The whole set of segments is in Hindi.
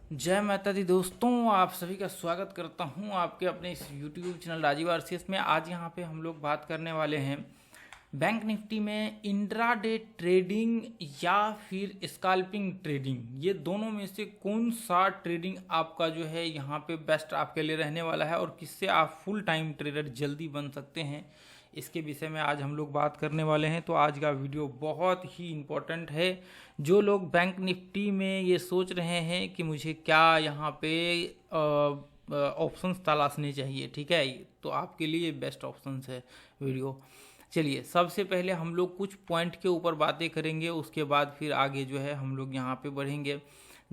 जय माता दी दोस्तों, आप सभी का स्वागत करता हूं आपके अपने इस YouTube चैनल राजीव आरसीएस में। आज यहां पे हम लोग बात करने वाले हैं बैंक निफ्टी में इंट्राडे ट्रेडिंग या फिर स्कैल्पिंग ट्रेडिंग। ये दोनों में से कौन सा ट्रेडिंग आपका जो है यहाँ पे बेस्ट आपके लिए रहने वाला है और किससे आप फुल टाइम ट्रेडर जल्दी बन सकते हैं, इसके विषय में आज हम लोग बात करने वाले हैं। तो आज का वीडियो बहुत ही इम्पोर्टेंट है। जो लोग बैंक निफ्टी में ये सोच रहे हैं कि मुझे क्या यहाँ पे ऑप्शंस तलाशने चाहिए, ठीक है, तो आपके लिए बेस्ट ऑप्शंस है वीडियो। चलिए, सबसे पहले हम लोग कुछ पॉइंट के ऊपर बातें करेंगे, उसके बाद फिर आगे जो है हम लोग यहाँ पे बढ़ेंगे।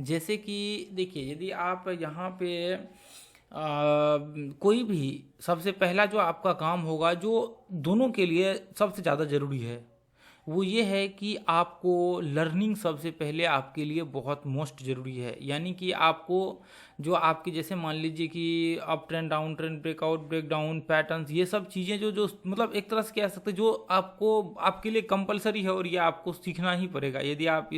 जैसे कि देखिए, यदि आप यहाँ पे कोई भी, सबसे पहला जो आपका काम होगा, जो दोनों के लिए सबसे ज़्यादा ज़रूरी है, वो ये है कि आपको लर्निंग सबसे पहले आपके लिए बहुत मोस्ट ज़रूरी है। यानी कि आपको जो आपके, जैसे मान लीजिए कि up trend, down trend, breakout, break down, patterns, ये सब चीज़ें जो जो मतलब एक तरह से कह सकते हैं जो आपको आपके लिए कंपलसरी है और ये आपको सीखना ही पड़ेगा। यदि आप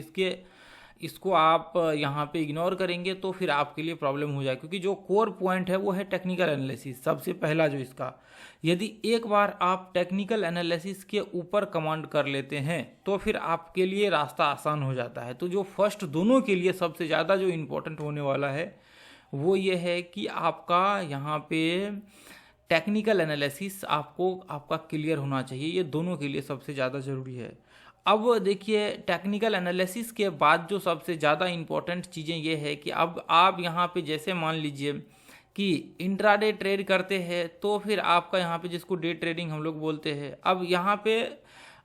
इसको आप यहाँ पे इग्नोर करेंगे तो फिर आपके लिए प्रॉब्लम हो जाए, क्योंकि जो कोर पॉइंट है वो है टेक्निकल एनालिसिस। सबसे पहला जो इसका, यदि एक बार आप टेक्निकल एनालिसिस के ऊपर कमांड कर लेते हैं तो फिर आपके लिए रास्ता आसान हो जाता है। तो जो फर्स्ट दोनों के लिए सबसे ज़्यादा जो इम्पोर्टेंट होने वाला है वो ये है कि आपका यहाँ पे टेक्निकल एनालिसिस आपका क्लियर होना चाहिए। ये दोनों के लिए सबसे ज़्यादा ज़रूरी है। अब देखिए, टेक्निकल एनालिसिस के बाद जो सबसे ज़्यादा इम्पोर्टेंट चीज़ें ये है कि अब आप यहाँ पे, जैसे मान लीजिए कि इंट्राडे ट्रेड करते हैं, तो फिर आपका यहाँ पे, जिसको डे ट्रेडिंग हम लोग बोलते हैं, अब यहाँ पे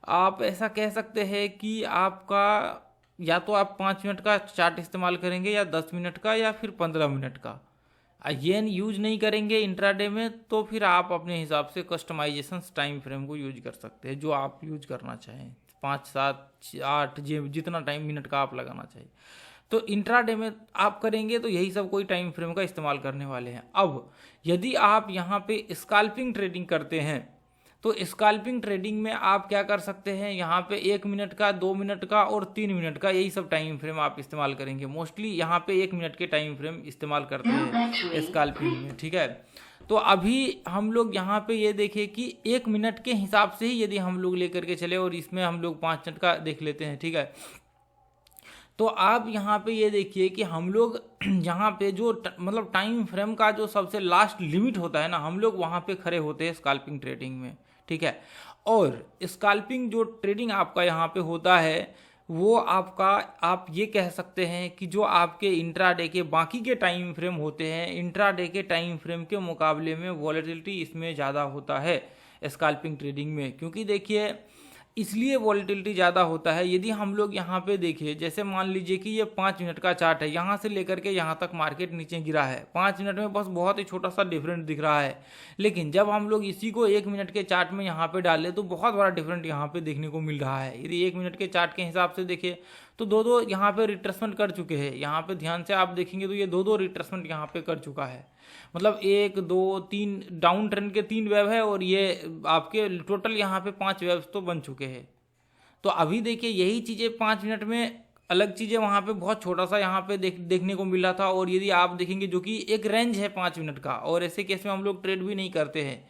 आप ऐसा कह सकते हैं कि आपका या तो आप 5 मिनट का चार्ट इस्तेमाल करेंगे या 10 मिनट का या फिर 15 मिनट का। ये यूज नहीं करेंगे इंट्राडे में तो फिर आप अपने हिसाब से कस्टमाइजेशन टाइम फ्रेम को यूज कर सकते हैं, जो आप यूज करना चाहें, 5, 7, 8 जितना टाइम मिनट का आप लगाना चाहिए। तो इंट्राडे में आप करेंगे तो यही सब कोई टाइम फ्रेम का इस्तेमाल करने वाले हैं। अब यदि आप यहाँ पे स्कैल्पिंग ट्रेडिंग करते हैं तो स्कैल्पिंग ट्रेडिंग में आप क्या कर सकते हैं, यहाँ पे 1 मिनट का, 2 मिनट का और 3 मिनट का, यही सब टाइम फ्रेम आप इस्तेमाल करेंगे। मोस्टली यहाँ पे 1 मिनट के टाइम फ्रेम इस्तेमाल करते हैं स्कैल्पिंग में, ठीक है। तो अभी हम लोग यहाँ पे ये देखें कि 1 मिनट के हिसाब से ही यदि हम लोग लेकर के चले और इसमें हम लोग 5 मिनट का देख लेते हैं, ठीक है। तो आप यहाँ पे ये देखिए कि हम लोग यहाँ पे जो मतलब टाइम फ्रेम का जो सबसे लास्ट लिमिट होता है ना, हम लोग वहाँ पे खड़े होते हैं स्कैल्पिंग ट्रेडिंग में, ठीक है। और स्कैल्पिंग जो ट्रेडिंग आपका यहाँ पे होता है वो आपका, आप ये कह सकते हैं कि जो आपके इंट्राडे के बाकी के टाइम फ्रेम होते हैं, इंट्राडे के टाइम फ्रेम के मुकाबले में वॉलेटिलिटी इसमें ज़्यादा होता है स्कैल्पिंग ट्रेडिंग में। क्योंकि देखिए, इसलिए वॉलेटिलिटी ज़्यादा होता है। यदि हम लोग यहाँ पे देखिए, जैसे मान लीजिए कि ये 5 मिनट का चार्ट है, यहाँ से लेकर के यहाँ तक मार्केट नीचे गिरा है, 5 मिनट में बस बहुत ही छोटा सा डिफरेंट दिख रहा है। लेकिन जब हम लोग इसी को 1 मिनट के चार्ट में यहाँ पे डालें तो बहुत बड़ा डिफरेंट यहाँ पे देखने को मिल रहा है। यदि 1 मिनट के चार्ट के हिसाब से देखिए तो दो यहाँ पे रिट्रेसमेंट कर चुके हैं। यहाँ पे ध्यान से आप देखेंगे तो ये दो रिट्रेसमेंट यहाँ पे कर चुका है। मतलब 1, 2, 3 डाउन ट्रेंड के 3 वेव है और ये आपके टोटल यहाँ पे 5 वेव्स तो बन चुके हैं। तो अभी देखिए, यही चीज़ें 5 मिनट में अलग चीज़ें वहाँ पे बहुत छोटा सा यहाँ पे देखने को मिला था। और यदि आप देखेंगे, जो कि एक रेंज है 5 मिनट का, और ऐसे केस में हम लोग ट्रेड भी नहीं करते हैं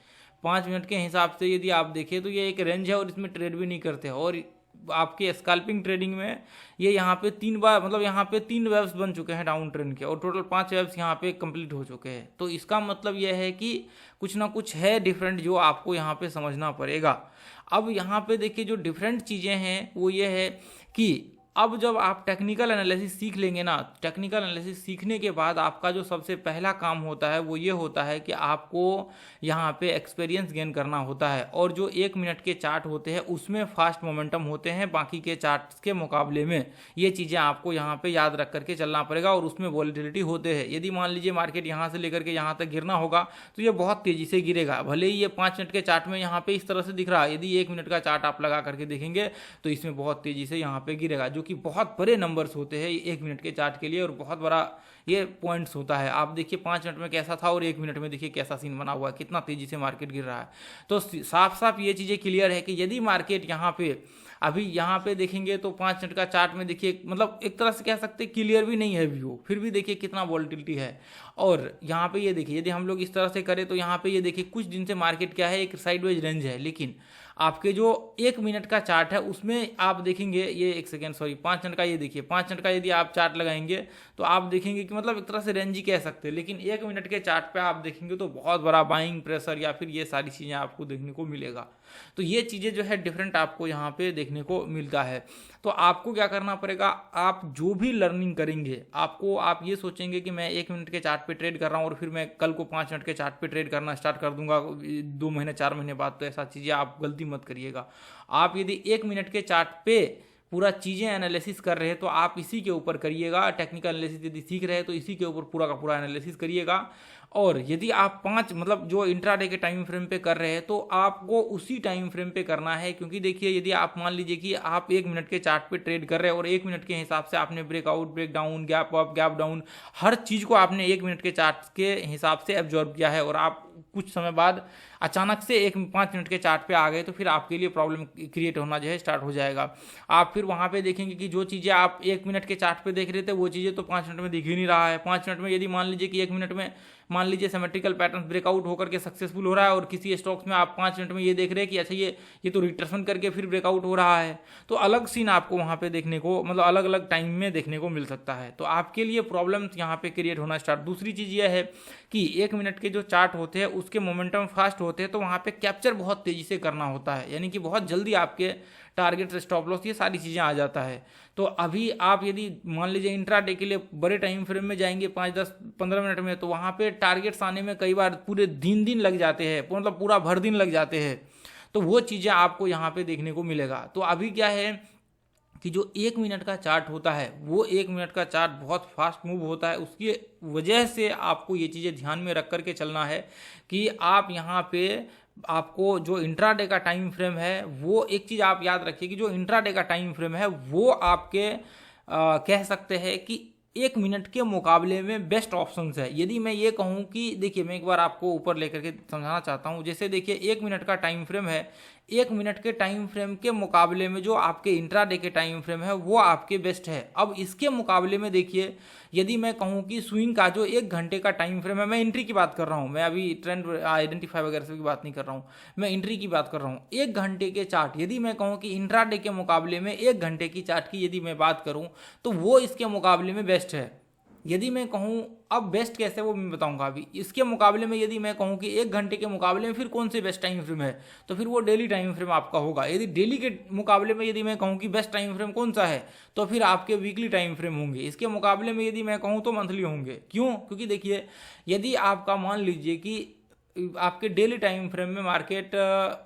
5 मिनट के हिसाब से। यदि आप देखें तो ये एक रेंज है और इसमें ट्रेड भी नहीं करते हैं। और आपके स्कैल्पिंग ट्रेडिंग में ये यहाँ पे 3 बार, मतलब यहाँ पे 3 वेव्स बन चुके हैं डाउन ट्रेंड के और टोटल 5 वेव्स यहाँ पे कंप्लीट हो चुके हैं। तो इसका मतलब यह है कि कुछ ना कुछ है डिफरेंट जो आपको यहाँ पे समझना पड़ेगा। अब यहाँ पे देखिए, जो डिफरेंट चीज़ें हैं वो ये है कि अब जब आप टेक्निकल एनालिसिस सीख लेंगे ना, टेक्निकल एनालिसिस सीखने के बाद आपका जो सबसे पहला काम होता है वो ये होता है कि आपको यहाँ पे एक्सपीरियंस गेन करना होता है। और जो 1 मिनट के चार्ट होते हैं उसमें फास्ट मोमेंटम होते हैं बाकी के चार्ट्स के मुकाबले में। ये चीज़ें आपको यहाँ पे याद रख करके चलना पड़ेगा। और उसमें वॉलेटिलिटी होते हैं। यदि मान लीजिए मार्केट यहाँ से लेकर के यहाँ तक गिरना होगा तो ये बहुत तेज़ी से गिरेगा। भले ही ये 5 मिनट के चार्ट में यहाँ पे इस तरह से दिख रहा है, यदि 1 मिनट का चार्ट आप लगा करके देखेंगे तो इसमें बहुत तेज़ी से यहाँ पे गिरेगा, जो कि बहुत बड़े नंबर्स होते हैं 1 मिनट के चार्ट के लिए, और बहुत बड़ा ये पॉइंट्स होता है। आप देखिए 5 मिनट में कैसा था और 1 मिनट में देखिए कैसा सीन बना हुआ है, कितना तेजी से मार्केट गिर रहा है। तो साफ साफ ये चीज़ें क्लियर है कि यदि मार्केट यहाँ पे अभी यहाँ पे देखेंगे तो 5 मिनट का चार्ट में देखिए, मतलब एक तरह से कह सकते हैं क्लियर भी नहीं है व्यू, फिर भी देखिए कितना वॉलेटिलिटी है। और यहाँ पे ये देखिए, यदि हम लोग इस तरह से करें तो यहाँ पे ये देखिए कुछ दिन से मार्केट क्या है, एक साइडवेज रेंज है, लेकिन आपके जो 1 मिनट का चार्ट है उसमें आप देखेंगे, ये 1 सेकेंड सॉरी 5 मिनट का, ये देखिए 5 मिनट का यदि आप चार्ट लगाएंगे तो आप देखेंगे कि मतलब एक तरह से रेंज ही कह सकते हैं, लेकिन 1 मिनट के चार्ट पे आप देखेंगे तो बहुत बड़ा बाइंग प्रेशर या फिर ये सारी चीज़ें आपको देखने को मिलेगा। तो ये चीज़ें जो है डिफरेंट आपको यहाँ पे देखने को मिलता है। तो आपको क्या करना पड़ेगा, आप जो भी लर्निंग करेंगे आप ये सोचेंगे कि मैं 1 मिनट के चार्ट पे ट्रेड कर रहा हूँ और फिर मैं कल को 5 मिनट के चार्ट पे ट्रेड करना स्टार्ट कर दूंगा 2 महीने 4 महीने बाद। तो ऐसा चीज़ें आप गलती मत करिएगा। आप यदि 1 मिनट के चार्ट पे पूरा चीज़ें एनालिसिस कर रहे हैं तो आप इसी के ऊपर करिएगा। टेक्निकल एनालिसिस यदि सीख रहे हैं तो इसी के ऊपर पूरा का पूरा एनालिसिस करिएगा। और यदि आप 5 मतलब जो इंट्राडे के टाइम फ्रेम पे कर रहे हैं तो आपको उसी टाइम फ्रेम पे करना है, क्योंकि देखिए यदि आप मान लीजिए कि आप 1 मिनट के चार्ट पे ट्रेड कर रहे हैं और 1 मिनट के हिसाब से आपने breakout, break down, gap up, gap down, हर चीज़ को आपने 1 मिनट के चार्ट के हिसाब से एब्जॉर्ब किया है और आप कुछ समय बाद अचानक से 5 मिनट के चार्ट पे आ गए तो फिर आपके लिए प्रॉब्लम क्रिएट होना जो है स्टार्ट हो जाएगा। आप फिर वहाँ पे देखेंगे कि जो चीज़ें आप 1 मिनट के चार्ट पे देख रहे थे वो चीज़ें तो 5 मिनट में दिख ही नहीं रहा है। 5 मिनट में यदि मान लीजिए कि 1 मिनट में मान लीजिए सिमेट्रिकल पैटर्न ब्रेकआउट होकर के सक्सेसफुल हो रहा है और किसी स्टॉक्स में आप 5 मिनट में ये देख रहे हैं कि अच्छा ये तो रिट्रेसमेंट करके फिर ब्रेकआउट हो रहा है, तो अलग सीन आपको वहाँ पे देखने को मतलब अलग अलग टाइम में देखने को मिल सकता है। तो आपके लिए प्रॉब्लम्स यहाँ पे क्रिएट होना स्टार्ट। दूसरी चीज़ यह है कि 1 मिनट के जो चार्ट होते हैं उसके मोमेंटम फास्ट होते हैं, तो वहाँ पे कैप्चर बहुत तेज़ी से करना होता है, यानी कि बहुत जल्दी आपके टारगेट, स्टॉप लॉस, ये सारी चीज़ें आ जाता है। तो अभी आप यदि मान लीजिए इंट्राडे के लिए बड़े टाइम फ्रेम में जाएंगे 5, 10, 15 मिनट में, तो वहाँ पे टारगेट्स आने में कई बार पूरे दिन लग जाते हैं, मतलब पूरा भर दिन लग जाते हैं। तो वो चीज़ें आपको यहाँ पे देखने को मिलेगा। तो अभी क्या है कि जो 1 मिनट का चार्ट होता है वो 1 मिनट का चार्ट बहुत फास्ट मूव होता है, उसकी वजह से आपको ये चीज़ें ध्यान में रख करके चलना है कि आप यहाँ पे आपको जो इंट्राडे का टाइम फ्रेम है वो एक चीज़ आप याद रखिए कि जो इंट्राडे का टाइम फ्रेम है वो आपके कह सकते हैं कि 1 मिनट के मुकाबले में बेस्ट ऑप्शंस है। यदि मैं ये कहूँ कि देखिए, मैं एक बार आपको ऊपर लेकर के समझाना चाहता हूँ। जैसे देखिए 1 मिनट का टाइम फ्रेम है, 1 मिनट के टाइम फ्रेम के मुकाबले में जो आपके इंट्राडे के टाइम फ्रेम है वो आपके बेस्ट है। अब इसके मुकाबले में देखिए, यदि मैं कहूँ कि स्विंग का जो 1 घंटे का टाइम फ्रेम है, मैं एंट्री की बात कर रहा हूँ, मैं अभी ट्रेंड आइडेंटिफाई वगैरह से की बात नहीं कर रहा हूँ, मैं एंट्री की बात कर रहा हूँ। 1 घंटे के चार्ट यदि मैं कहूँ कि इंट्राडे के मुकाबले में 1 घंटे की चार्ट की यदि मैं बात करूँ तो वो इसके मुकाबले में बेस्ट है। यदि मैं कहूँ अब बेस्ट कैसे वो मैं बताऊंगा अभी। इसके मुकाबले में यदि मैं कहूँ कि 1 घंटे के मुकाबले में फिर कौन से बेस्ट टाइम फ्रेम है, तो फिर वो डेली टाइम फ्रेम आपका होगा। यदि डेली के मुकाबले में यदि मैं कहूँ कि बेस्ट टाइम फ्रेम कौन सा है, तो फिर आपके वीकली टाइम फ्रेम होंगे। इसके मुकाबले में यदि मैं कहूँ तो मंथली होंगे। क्यों? क्योंकि देखिए, यदि आपका मान लीजिए कि आपके डेली टाइम फ्रेम में मार्केट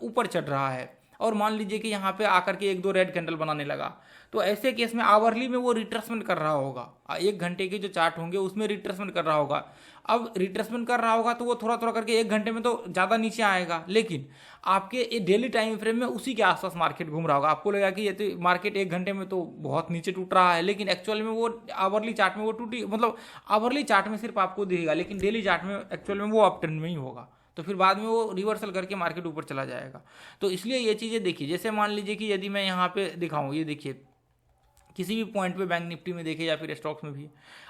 ऊपर चढ़ रहा है और मान लीजिए कि यहाँ पे आकर के 1-2 रेड कैंडल बनाने लगा, तो ऐसे केस में आवरली में वो रिट्रेसमेंट कर रहा होगा। 1 घंटे के जो चार्ट होंगे उसमें रिट्रेसमेंट कर रहा होगा। अब रिट्रेसमेंट कर रहा होगा तो वो थोड़ा थोड़ा करके 1 घंटे में तो ज़्यादा नीचे आएगा, लेकिन आपके डेली टाइम फ्रेम में उसी के आसपास मार्केट घूम रहा होगा। आपको लगेगा कि ये तो मार्केट 1 घंटे में तो बहुत नीचे टूट रहा है, लेकिन एक्चुअल में वो आवरली चार्ट में वो टूटी, मतलब आवरली चार्ट में सिर्फ आपको दिखेगा, लेकिन डेली चार्ट में एक्चुअल में वो अप ट्रेंड में ही होगा। तो फिर बाद में वो रिवर्सल करके मार्केट ऊपर चला जाएगा। तो इसलिए ये चीज़ें देखिए, जैसे मान लीजिए कि यदि मैं यहाँ पे दिखाऊँ, ये देखिए किसी भी पॉइंट पे बैंक निफ्टी में देखिए या फिर स्टॉक्स में भी,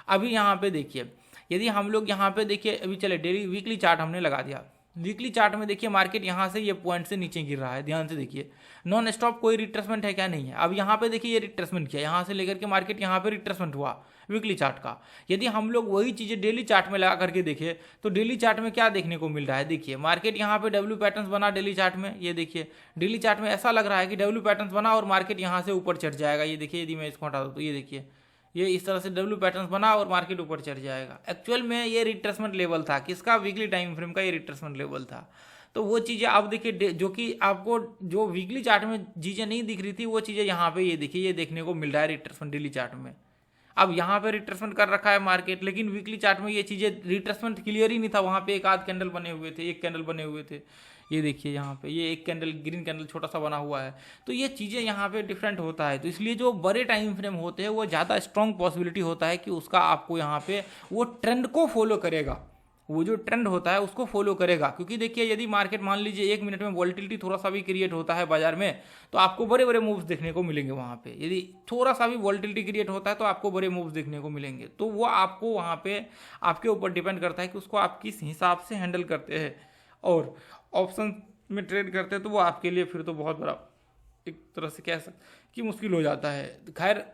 अभी यहाँ पे देखिए, यदि हम लोग यहाँ पे देखिए, अभी चले डेली वीकली चार्ट हमने लगा दिया। वीकली चार्ट में देखिए मार्केट यहाँ से ये पॉइंट से नीचे गिर रहा है, ध्यान से देखिए। नॉन स्टॉप कोई रिट्रेसमेंट है क्या? नहीं है। अब यहाँ पे देखिए ये रिट्रेसमेंट किया, यहाँ से लेकर के मार्केट यहाँ पे रिट्रेसमेंट हुआ वीकली चार्ट का। यदि हम लोग वही चीज़ें डेली चार्ट में लगा करके देखें तो डेली चार्ट में क्या देखने को मिल रहा है? देखिए मार्केट यहाँ पे डब्ल्यू पैटर्न्स बना डेली चार्ट में, ये देखिए डेली चार्ट में ऐसा लग रहा है कि डब्ल्यू पैटर्न्स बना और मार्केट यहाँ से ऊपर चढ़ जाएगा। ये देखिए, यदि मैं इसको हटा दूँ तो ये देखिए, ये इस तरह से डब्ल्यू पैटर्न्स बना और मार्केट ऊपर चढ़ जाएगा। एक्चुअल में ये रिट्रेसमेंट लेवल था, किसका? वीकली टाइम फ्रेम का ये रिट्रेसमेंट लेवल था। तो वो चीज़ें आप देखिए, जो कि आपको जो वीकली चार्ट में चीज़ें नहीं दिख रही थी वो चीज़ें यहाँ पे ये देखिए, ये देखने को मिल रहा है रिट्रेसमेंट डेली चार्ट में। अब यहाँ पे रिट्रेसमेंट कर रखा है मार्केट, लेकिन वीकली चार्ट में ये चीज़ें रिट्रेसमेंट क्लियर ही नहीं था। वहाँ पे एक आध कैंडल बने हुए थे, एक कैंडल बने हुए थे, ये देखिए यहाँ पे ये एक कैंडल ग्रीन कैंडल छोटा सा बना हुआ है। तो ये चीज़ें यहाँ पे डिफरेंट होता है। तो इसलिए जो बड़े टाइम फ्रेम होते हैं वो ज़्यादा स्ट्रॉन्ग पॉसिबिलिटी होता है कि उसका आपको यहाँ पे वो ट्रेंड को फॉलो करेगा, वो जो ट्रेंड होता है उसको फॉलो करेगा। क्योंकि देखिए यदि मार्केट मान लीजिए 1 मिनट में वॉलेटिलिटी थोड़ा सा भी क्रिएट होता है बाजार में तो आपको बड़े बड़े मूव्स देखने को मिलेंगे वहाँ पे। यदि थोड़ा सा भी वॉलेटिलिटी क्रिएट होता है तो आपको बड़े मूव्स देखने को मिलेंगे। तो वो आपको वहाँ पे आपके ऊपर डिपेंड करता है कि उसको आप किस हिसाब से हैंडल करते हैं। और ऑप्शन में ट्रेड करते हैं तो वो आपके लिए फिर तो बहुत बड़ा एक तरह से कह सकते कि मुश्किल हो जाता है। खैर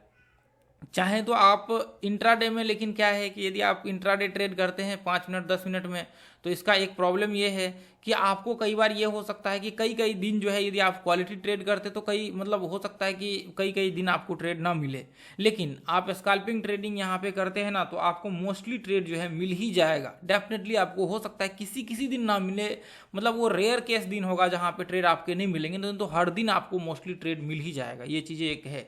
चाहें तो आप इंट्राडे में, लेकिन क्या है कि यदि आप इंट्राडे ट्रेड करते हैं 5 मिनट 10 मिनट में तो इसका एक प्रॉब्लम ये है कि आपको कई बार ये हो सकता है कि कई कई दिन जो है यदि आप क्वालिटी ट्रेड करते तो कई मतलब हो सकता है कि कई कई दिन आपको ट्रेड ना मिले। लेकिन आप स्कैल्पिंग ट्रेडिंग यहाँ पे करते हैं ना तो आपको मोस्टली ट्रेड जो है मिल ही जाएगा। डेफिनेटली आपको हो सकता है किसी किसी दिन ना मिले, मतलब वो रेयर केस दिन होगा जहाँ पे ट्रेड आपके नहीं मिलेंगे, तो हर दिन आपको मोस्टली ट्रेड मिल ही जाएगा। ये चीज़ें एक है।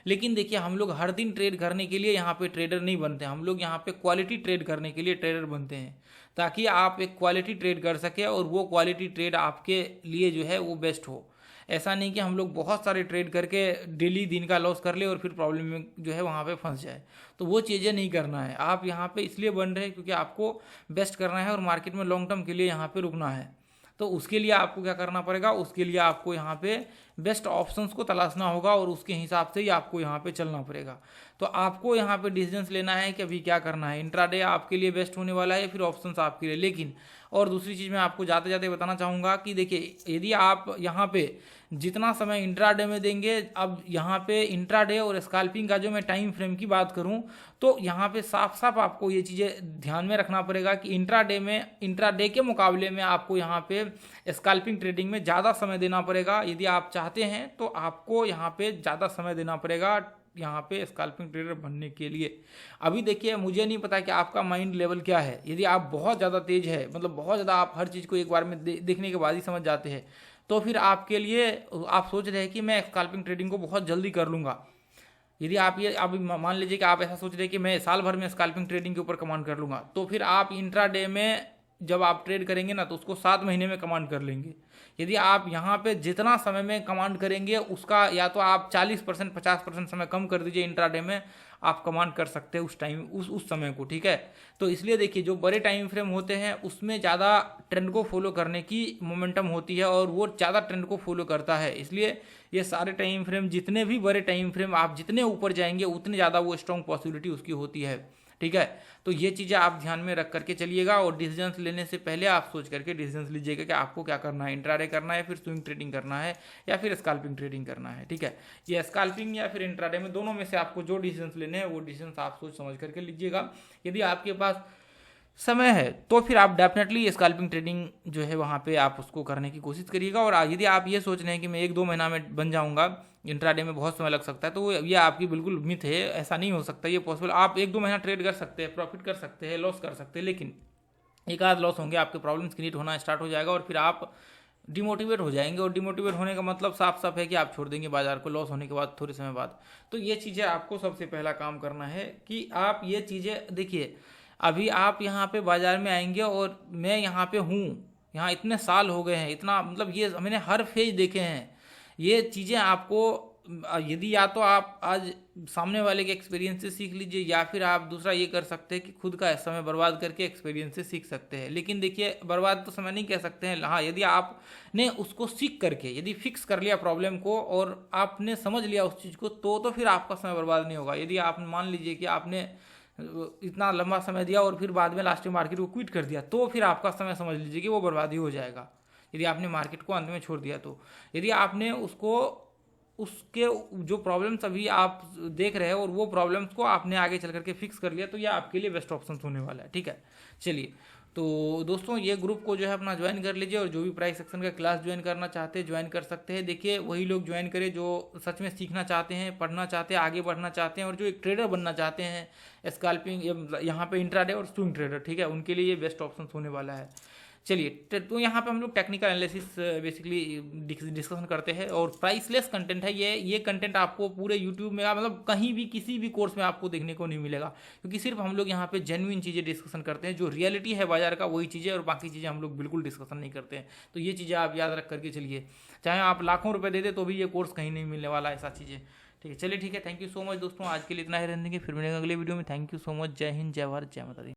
लेकिन देखिए हम लोग हर दिन ट्रेड करने के लिए यहाँ पे ट्रेडर नहीं बनते, हम लोग यहाँ पे क्वालिटी ट्रेड करने के लिए ट्रेडर बनते हैं ताकि आप एक क्वालिटी ट्रेड कर सके और वो क्वालिटी ट्रेड आपके लिए जो है वो बेस्ट हो। ऐसा नहीं कि हम लोग बहुत सारे ट्रेड करके डेली दिन का लॉस कर ले और फिर प्रॉब्लम में जो है वहाँ पे फंस जाए। तो वो चीज़ें नहीं करना है। आप यहाँ पे इसलिए बन रहे हैं क्योंकि आपको बेस्ट करना है और मार्केट में लॉन्ग टर्म के लिए यहाँ पे रुकना है। तो उसके लिए आपको क्या करना पड़ेगा, उसके लिए आपको यहाँ पे बेस्ट ऑप्शंस को तलाशना होगा और उसके हिसाब से ही आपको यहाँ पे चलना पड़ेगा। तो आपको यहाँ पे डिसीजंस लेना है कि अभी क्या करना है, इंट्राडे आपके लिए बेस्ट होने वाला है या फिर ऑप्शंस आपके लिए। लेकिन और दूसरी चीज़ मैं आपको जाते जाते बताना चाहूँगा कि देखिए यदि आप यहाँ पे जितना समय इंट्राडे में देंगे, अब यहाँ पे इंट्राडे और स्कैल्पिंग का जो मैं टाइम फ्रेम की बात करूँ तो यहाँ पे साफ साफ आपको ये चीज़ें ध्यान में रखना पड़ेगा कि इंट्राडे के मुकाबले में आपको यहाँ पे स्कैल्पिंग ट्रेडिंग में ज़्यादा समय देना पड़ेगा। यदि आप चाहते हैं तो आपको यहाँ पे ज़्यादा समय देना पड़ेगा यहाँ पे स्कैल्पिंग ट्रेडर बनने के लिए। अभी देखिए मुझे नहीं पता कि आपका माइंड लेवल क्या है। यदि आप बहुत ज़्यादा तेज है, मतलब बहुत ज़्यादा आप हर चीज़ को एक बार में देखने के बाद ही समझ जाते हैं, तो फिर आपके लिए आप सोच रहे हैं कि मैं स्कैल्पिंग ट्रेडिंग को बहुत जल्दी कर लूँगा। यदि आप ये अभी मान लीजिए कि आप ऐसा सोच रहे हैं कि मैं साल भर में स्कैल्पिंग ट्रेडिंग के ऊपर कमांड कर लूँगा, तो फिर आप इंट्राडे में जब आप ट्रेड करेंगे ना तो उसको 7 महीने में कमांड कर लेंगे। यदि आप यहाँ पे जितना समय में कमांड करेंगे उसका या तो आप 40% 50% समय कम कर दीजिए, इंट्राडे में आप कमांड कर सकते हैं उस टाइम उस समय को। ठीक है, तो इसलिए देखिए जो बड़े टाइम फ्रेम होते हैं उसमें ज़्यादा ट्रेंड को फॉलो करने की मोमेंटम होती है और वो ज़्यादा ट्रेंड को फॉलो करता है। इसलिए ये सारे टाइम फ्रेम, जितने भी बड़े टाइम फ्रेम, आप जितने ऊपर जाएंगे उतने ज़्यादा वो स्ट्रॉन्ग पॉसिबिलिटी उसकी होती है। ठीक है, तो ये चीज़ें आप ध्यान में रख करके चलिएगा और डिसीजंस लेने से पहले आप सोच करके डिसीजंस लीजिएगा कि आपको क्या करना है, इंट्राडे करना है, फिर स्विंग ट्रेडिंग करना है या फिर स्कैल्पिंग ट्रेडिंग करना है। ठीक है, ये स्कैल्पिंग या फिर इंट्राडे में दोनों में से आपको जो डिसीजंस लेने हैं वो डिसीजंस आप सोच समझ करके लीजिएगा। यदि आपके पास समय है तो फिर आप डेफिनेटली स्कैल्पिंग ट्रेडिंग जो है वहाँ पे आप उसको करने की कोशिश करिएगा। और यदि आप ये सोच रहे हैं कि मैं 1-2 महीना में बन जाऊँगा, इंट्राडे में बहुत समय लग सकता है, तो ये आपकी बिल्कुल मिथ है। ऐसा नहीं हो सकता, ये पॉसिबल। आप 1-2 महीना ट्रेड कर सकते हैं, प्रॉफिट कर सकते हैं, लॉस कर सकते हैं, लेकिन एक आध लॉस होंगे, आपके प्रॉब्लम्स क्रिएट होना स्टार्ट हो जाएगा और फिर आप डिमोटिवेट हो जाएंगे। और डिमोटिवेट होने का मतलब साफ साफ है कि आप छोड़ देंगे बाजार को लॉस होने के बाद थोड़े समय बाद। तो ये चीज़ें आपको सबसे पहला काम करना है कि आप ये चीज़ें देखिए। अभी आप यहाँ पे बाजार में आएंगे और मैं यहाँ पे हूँ, यहाँ इतने साल हो गए हैं, इतना मतलब ये मैंने हर फेज देखे हैं। ये चीज़ें आपको यदि या तो आप आज सामने वाले के एक्सपीरियंस से सीख लीजिए या फिर आप दूसरा ये कर सकते हैं कि खुद का समय बर्बाद करके एक्सपीरियंस से सीख सकते हैं। लेकिन देखिए बर्बाद तो समय नहीं कह सकते हैं। हाँ, यदि आपने उसको सीख करके यदि फिक्स कर लिया प्रॉब्लम को और आपने समझ लिया उस चीज़ को, तो फिर आपका समय बर्बाद नहीं होगा। यदि आप मान लीजिए कि आपने इतना लंबा समय दिया और फिर बाद में लास्ट में मार्केट को क्विट कर दिया, तो फिर आपका समय समझ लीजिए कि वो बर्बादी हो जाएगा। यदि आपने मार्केट को अंत में छोड़ दिया तो यदि आपने उसके जो प्रॉब्लम्स अभी आप देख रहे हैं और वो प्रॉब्लम्स को आपने आगे चल करके फिक्स कर लिया, तो ये आपके लिए बेस्ट ऑप्शन होने वाला है। ठीक है, चलिए तो दोस्तों ये ग्रुप को जो है अपना ज्वाइन कर लीजिए और जो भी प्राइस सेक्शन का क्लास ज्वाइन करना चाहते हैं ज्वाइन कर सकते हैं। देखिए वही लोग ज्वाइन करें जो सच में सीखना चाहते हैं, पढ़ना चाहते हैं, आगे बढ़ना चाहते हैं और जो एक ट्रेडर बनना चाहते हैं स्कैल्पिंग यहाँ पे इंट्राडे और स्विंग ट्रेडर। ठीक है, उनके लिए ये बेस्ट ऑप्शन होने वाला है। चलिए तो यहाँ पे हम लोग टेक्निकल एनालिसिस बेसिकली डिस्कशन करते हैं, और प्राइसलेस कंटेंट है ये कंटेंट आपको पूरे यूट्यूब में मतलब कहीं भी किसी भी कोर्स में आपको देखने को नहीं मिलेगा, क्योंकि सिर्फ हम लोग यहाँ पे जेन्युइन चीज़ें डिस्कशन करते हैं, जो रियलिटी है बाजार का वही चीज़ें, और बाकी चीज़ें हम लोग बिल्कुल डिस्कशन नहीं करते हैं। तो ये चीज़ें आप याद रख करके चलिए, चाहे आप लाखों रुपये दे दे तो भी ये कोर्स कहीं नहीं मिलने वाला, ऐसा चीज़ें। ठीक है, चलिए ठीक है, थैंक यू सो मच दोस्तों, आज के लिए इतना ही रहने देंगे, फिर मिलेंगे अगले वीडियो में। थैंक यू सो मच, जय हिंद, जय भारत, जय माता दी।